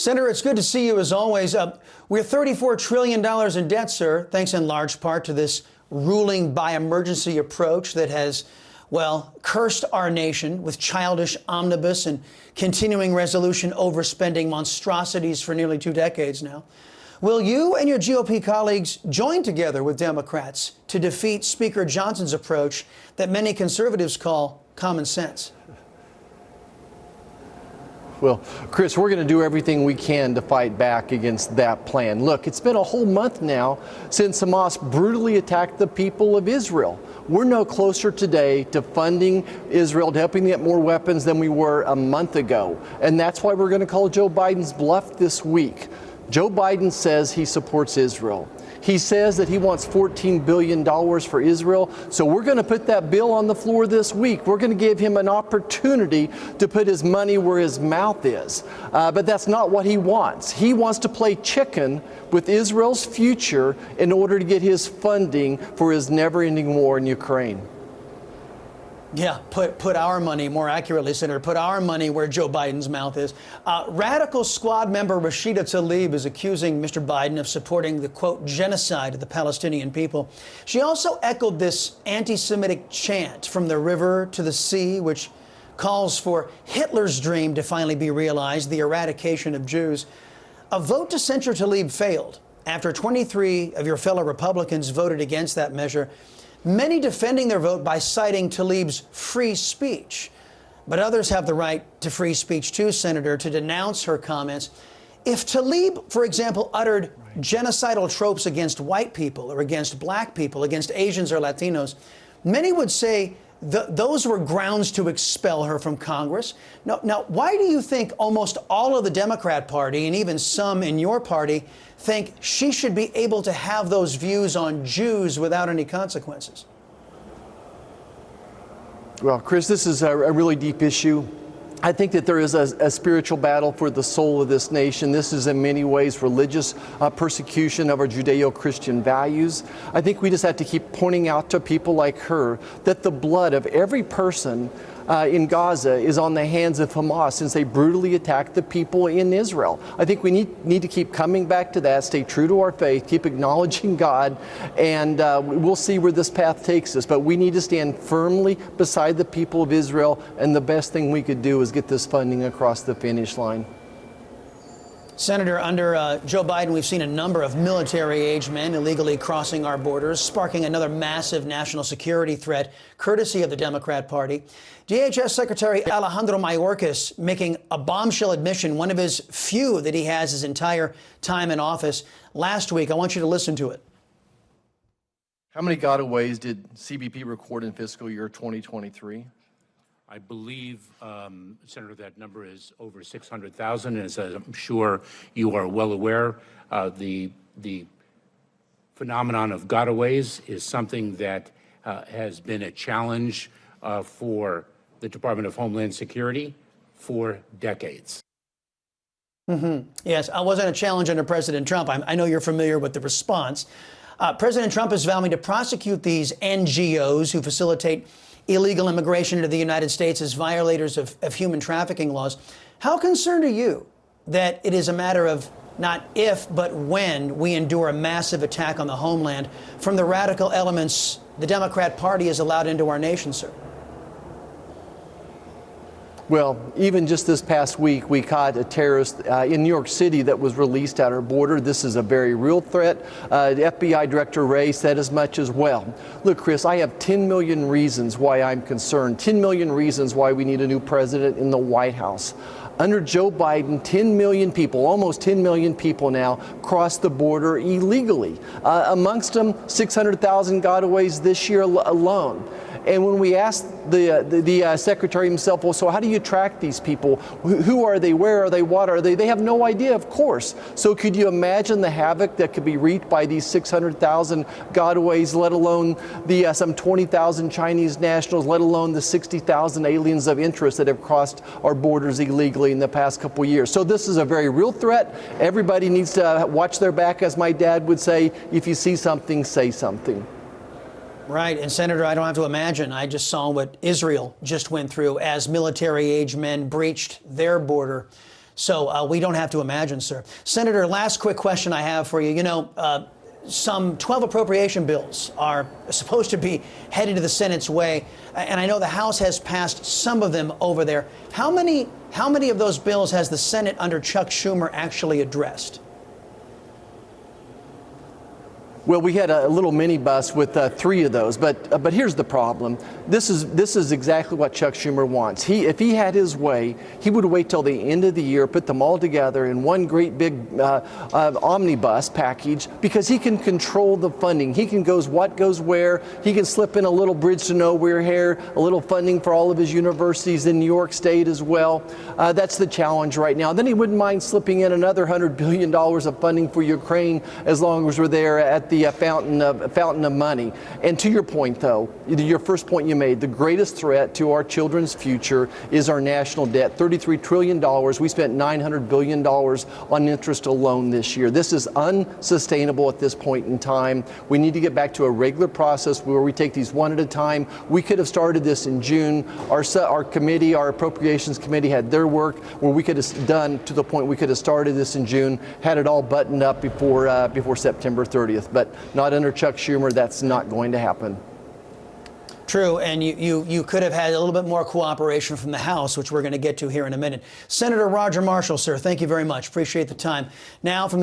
Senator, it's good to see you as always. We're $34 trillion in debt, sir, thanks in large part to this ruling by emergency approach that has, well, cursed our nation with childish omnibus and continuing resolution overspending monstrosities for nearly 2 decades now. Will you and your GOP colleagues join together with Democrats to defeat Speaker Johnson's approach that many conservatives call common sense? Well, Chris, we're going to do everything we can to fight back against that plan. Look, it's been a whole month now since Hamas brutally attacked the people of Israel. We're no closer today to funding Israel, to helping them get more weapons than we were a month ago. And that's why we're going to call Joe Biden's bluff this week. Joe Biden says he supports Israel. He says that he wants $14 billion for Israel. So we're going to put that bill on the floor this week. We're going to give him an opportunity to put his money where his mouth is. But that's not what he wants. He wants to play chicken with Israel's future in order to get his funding for his never-ending war in Ukraine. Yeah, put our money, more accurately, Senator, put our money where Joe Biden's mouth is. Radical Squad member Rashida Tlaib is accusing Mr. Biden of supporting the, quote, genocide of the Palestinian people. She also echoed this anti-Semitic chant from the river to the sea, which calls for Hitler's dream to finally be realized, the eradication of Jews. A vote to censure Tlaib failed after 23 of your fellow Republicans voted against that measure. Many defending their vote by citing Tlaib's free speech. But others have the right to free speech too, Senator, to denounce her comments. If Tlaib, for example, uttered genocidal tropes against white people or against black people, against Asians or Latinos, many would say those were grounds to expel her from Congress. Now, why do you think almost all of the Democrat Party and even some in your party think she should be able to have those views on Jews without any consequences? Well, Chris, this is a really deep issue. I think that there is a spiritual battle for the soul of this nation. This is in many ways religious persecution of our Judeo-Christian values. I think we just have to keep pointing out to people like her that the blood of every person in Gaza is on the hands of Hamas since they brutally attacked the people in Israel. I think we need to keep coming back to that, stay true to our faith, keep acknowledging God, and we'll see where this path takes us. But we need to stand firmly beside the people of Israel, and the best thing we could do is get this funding across the finish line. Senator, under Joe Biden, we've seen a number of military-age men illegally crossing our borders, sparking another massive national security threat, courtesy of the Democrat Party. DHS Secretary Alejandro Mayorkas making a bombshell admission, one of his few that he has his entire time in office, last week. I want you to listen to it. How many gotaways did CBP record in fiscal year 2023? I believe, Senator, that number is over 600,000. As I'm sure you are well aware, the phenomenon of gotaways is something that has been a challenge for the Department of Homeland Security for decades. Yes, I wasn't a challenge under President Trump. I know you're familiar with the response. President Trump is vowing to prosecute these NGOs who facilitate illegal immigration into the United States as violators of human trafficking laws. How concerned are you that it is a matter of not if, but when we endure a massive attack on the homeland from the radical elements the Democrat Party has allowed into our nation, sir? Well, even just this past week, we caught a terrorist in New York City that was released at our border. This is a very real threat. The FBI Director Wray said as much as well. Look, Chris, I have 10 million reasons why I'm concerned, 10 million reasons why we need a new president in the White House. Under Joe Biden, 10 million people, almost 10 million people now, crossed the border illegally. Amongst them, 600,000 gotaways this year alone. And when we asked the secretary himself, well, so how do you track these people? Who are they? Where are they? What are they? They have no idea, of course. So could you imagine the havoc that could be wreaked by these 600,000 gotaways, let alone the some 20,000 Chinese nationals, let alone the 60,000 aliens of interest that have crossed our borders illegally in the past couple of years? So this is a very real threat. Everybody needs to watch their back, as my dad would say. If you see something, say something. Right. And Senator, I don't have to imagine. I just saw what Israel just went through as military-age men breached their border. So we don't have to imagine, sir. Senator, last quick question I have for you. You know, some 12 appropriation bills are supposed to be headed to the Senate's way, and I know the House has passed some of them over there. How many of those bills has the Senate under Chuck Schumer actually addressed? Well, we had a little minibus with 3 of those, but here's the problem. This is exactly what Chuck Schumer wants. If he had his way, he would wait till the end of the year, put them all together in one great big omnibus package, because he can control the funding. He can what goes where. He can slip in a little bridge to nowhere here, a little funding for all of his universities in New York State as well. That's the challenge right now. Then he wouldn't mind slipping in another $100 billion of funding for Ukraine, as long as we're there at the fountain of money. And to your point, though, your first point you made, the greatest threat to our children's future is our national debt. $33 trillion. We spent $900 billion on interest alone this year. This is unsustainable at this point in time. We need to get back to a regular process where we take these one at a time. We could have started this in June. Our committee, our appropriations committee, had their work where we could have done to the point we could have started this in June, had it all buttoned up before September 30th. But not under Chuck Schumer. That's not going to happen. True, and you could have had a little bit more cooperation from the House, which we're going to get to here in a minute. Senator Roger Marshall, sir, thank you very much. Appreciate the time. Now from